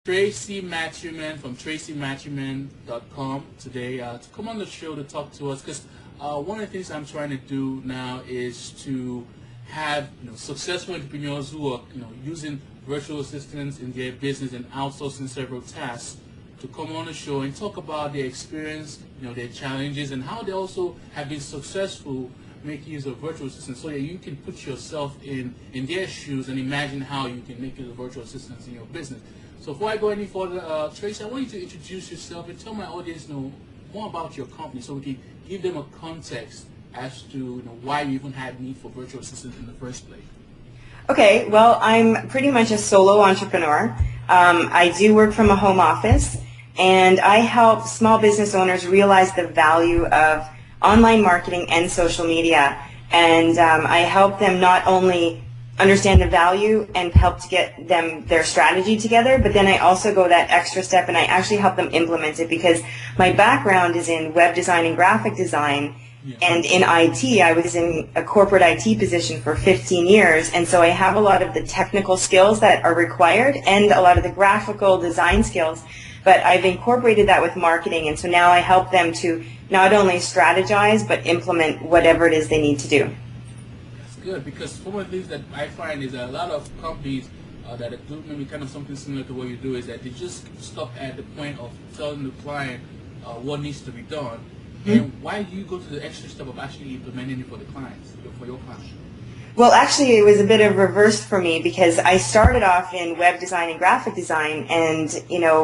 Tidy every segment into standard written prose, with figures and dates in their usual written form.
Tracy Matthewman from tracymatthewman.com today to come on the show to talk to us, because one of the things I'm trying to do now is to have successful entrepreneurs who are using virtual assistants in their business and outsourcing several tasks to come on the show and talk about their experience, their challenges, and how they also have been successful making use of virtual assistants, so that you can put yourself in their shoes and imagine how you can make use of virtual assistants in your business. So before I go any further, Tracy, I want you to introduce yourself and tell my audience more about your company, so we can give them a context as to why you even had need for virtual assistants in the first place. Okay, well, I'm pretty much a solo entrepreneur. I do work from a home office, and I help small business owners realize the value of online marketing and social media. And I help them not only understand the value and help to get them their strategy together, but then I also go that extra step and I actually help them implement it, because my background is in web design and graphic design. Yeah. And in IT, I was in a corporate IT position for 15 years, and so I have a lot of the technical skills that are required and a lot of the graphical design skills, but I've incorporated that with marketing, and so now I help them to not only strategize, but implement whatever it is they need to do. That's good, because one of the things that I find is that a lot of companies that do maybe kind of something similar to what you do is that they just stop at the point of telling the client what needs to be done. And why do you go to the extra step of actually implementing it for the clients, for your clients? Well, actually, it was a bit of reverse for me, because I started off in web design and graphic design, and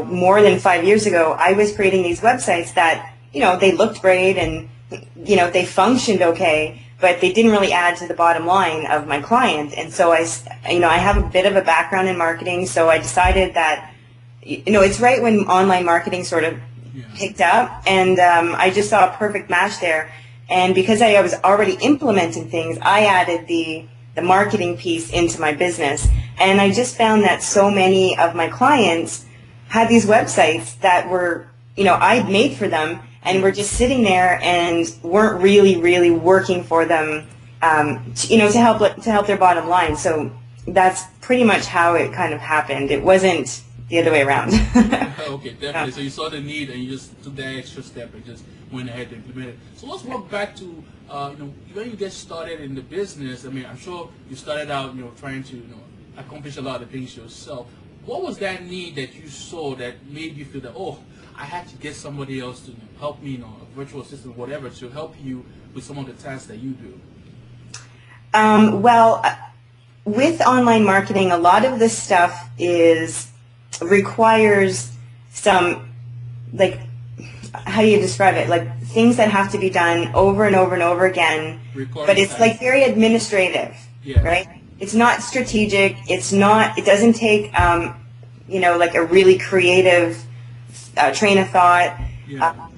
more than 5 years ago, I was creating these websites that they looked great and they functioned okay, but they didn't really add to the bottom line of my client. And so I have a bit of a background in marketing, so I decided that it's right when online marketing sort of picked up, and I just saw a perfect match there. And because I was already implementing things, I added the marketing piece into my business. And I just found that so many of my clients had these websites that were, I'd made for them, and were just sitting there and weren't really working for them, to help their bottom line. So that's pretty much how it kind of happened. It wasn't the other way around. Okay, definitely. Yeah. So you saw the need and you just took that extra step and just went ahead to implement it. So let's walk back to when you get started in the business. I mean, I'm sure you started out trying to accomplish a lot of things yourself. What was that need that you saw that made you feel that, oh, I had to get somebody else to help me, a virtual assistant, whatever, to help you with some of the tasks that you do? Well, with online marketing, a lot of this stuff requires some, how do you describe it? Like things that have to be done over and over and over again. But it's like very administrative, right? It's not strategic. It doesn't take, like a really creative train of thought.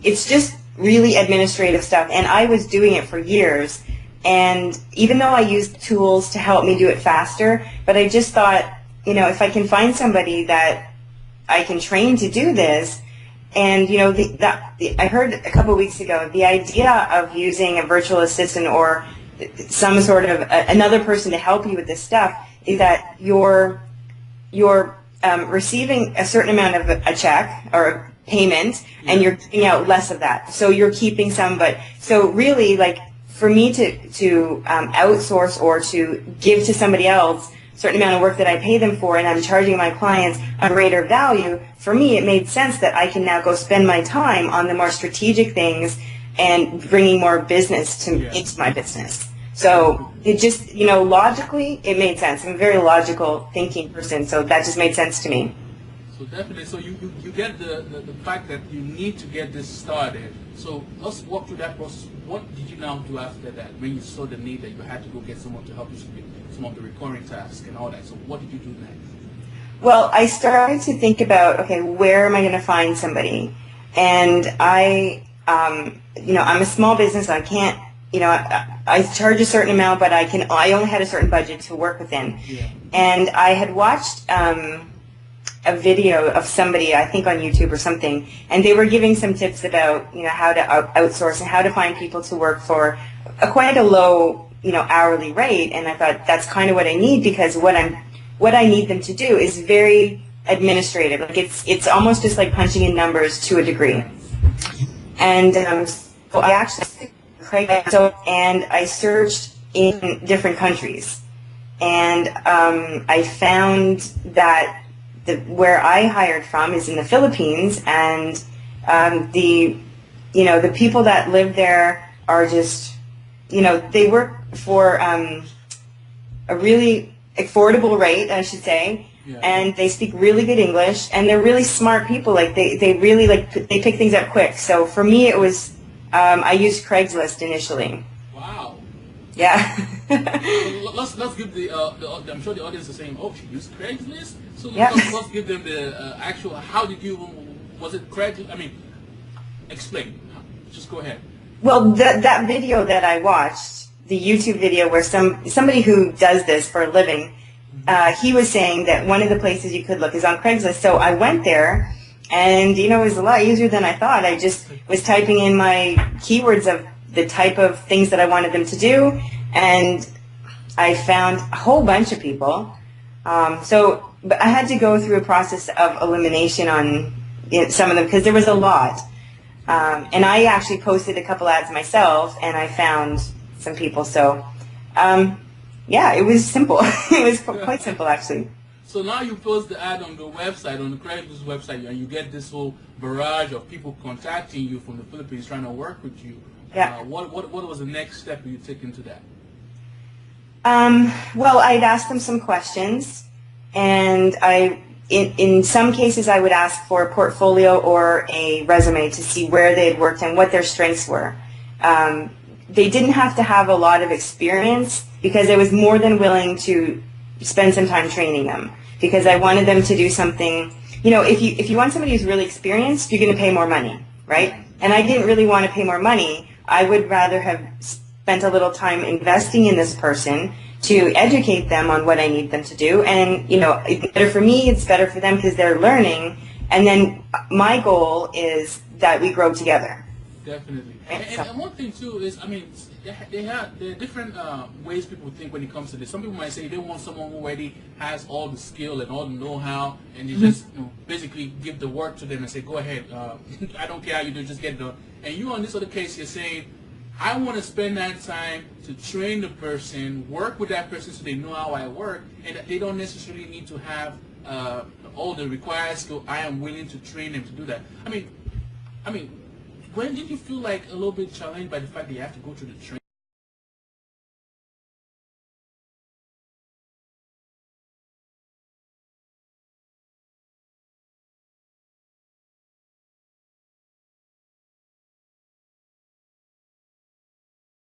It's just really administrative stuff. And I was doing it for years. And even though I used tools to help me do it faster, but I just thought, if I can find somebody that I can train to do this, and I heard a couple of weeks ago the idea of using a virtual assistant or some sort of another person to help you with this stuff is that you're receiving a certain amount of a check or a payment, and you're giving out less of that. So you're keeping some, but so really, like for me to outsource or to give to somebody else a certain amount of work that I pay them for, and I'm charging my clients a greater value, for me it made sense that I can now go spend my time on the more strategic things and bringing more business into my business. So it just, logically it made sense. I'm a very logical thinking person, so that just made sense to me. So definitely, so you get the fact that you need to get this started. So let's walk through that process. What did you now do after that when you saw the need that you had to go get someone to help you with some of the recurring tasks and all that? So what did you do next? Well, I started to think about, okay, where am I going to find somebody? And I'm a small business. I can't, I charge a certain amount, but I only had a certain budget to work within. Yeah. And I had watched a video of somebody, I think on YouTube or something, and they were giving some tips about how to outsource and how to find people to work for quite a low hourly rate. And I thought that's kind of what I need, because what I need them to do is very administrative. Like it's almost just like punching in numbers to a degree. And so I actually and I searched in different countries, and I found that where I hired from is in the Philippines, and the people that live there are just, they work for a really affordable rate, I should say. Yeah. And they speak really good English, and they're really smart people. Like they really they pick things up quick. So for me, it was I used Craigslist initially. Wow. Yeah. let's give the I'm sure the audience is saying, oh, she used Craigslist. So yeah. let's give them the actual. How did you? Was it Craigslist? I mean, explain. Just go ahead. Well, that video that I watched, the YouTube video where somebody who does this for a living. He was saying that one of the places you could look is on Craigslist. So I went there, and it was a lot easier than I thought. I just was typing in my keywords of the type of things that I wanted them to do, and I found a whole bunch of people. But I had to go through a process of elimination on some of them because there was a lot. And I actually posted a couple ads myself, and I found some people. So. Yeah, it was simple. It was quite simple, actually. So now you post the ad on the website, on the Craigslist website, and you get this whole barrage of people contacting you from the Philippines trying to work with you. Yeah. What was the next step you took into that? Well, I'd ask them some questions, and in some cases I would ask for a portfolio or a resume to see where they had worked and what their strengths were. They didn't have to have a lot of experience because I was more than willing to spend some time training them because I wanted them to do something. If you want somebody who's really experienced, you're going to pay more money, right? And I didn't really want to pay more money. I would rather have spent a little time investing in this person to educate them on what I need them to do. And, it's better for me, it's better for them because they're learning. And then my goal is that we grow together. Definitely. And one thing too is, I mean, there are different ways people think when it comes to this. Some people might say they want someone who already has all the skill and all the know-how, and they just basically give the work to them and say, go ahead, I don't care how you do, just get it done. And you, on this other case, you're saying, I want to spend that time to train the person, work with that person so they know how I work, and they don't necessarily need to have all the required skill. I am willing to train them to do that. I mean, when did you feel like a little bit challenged by the fact that you have to go through the training?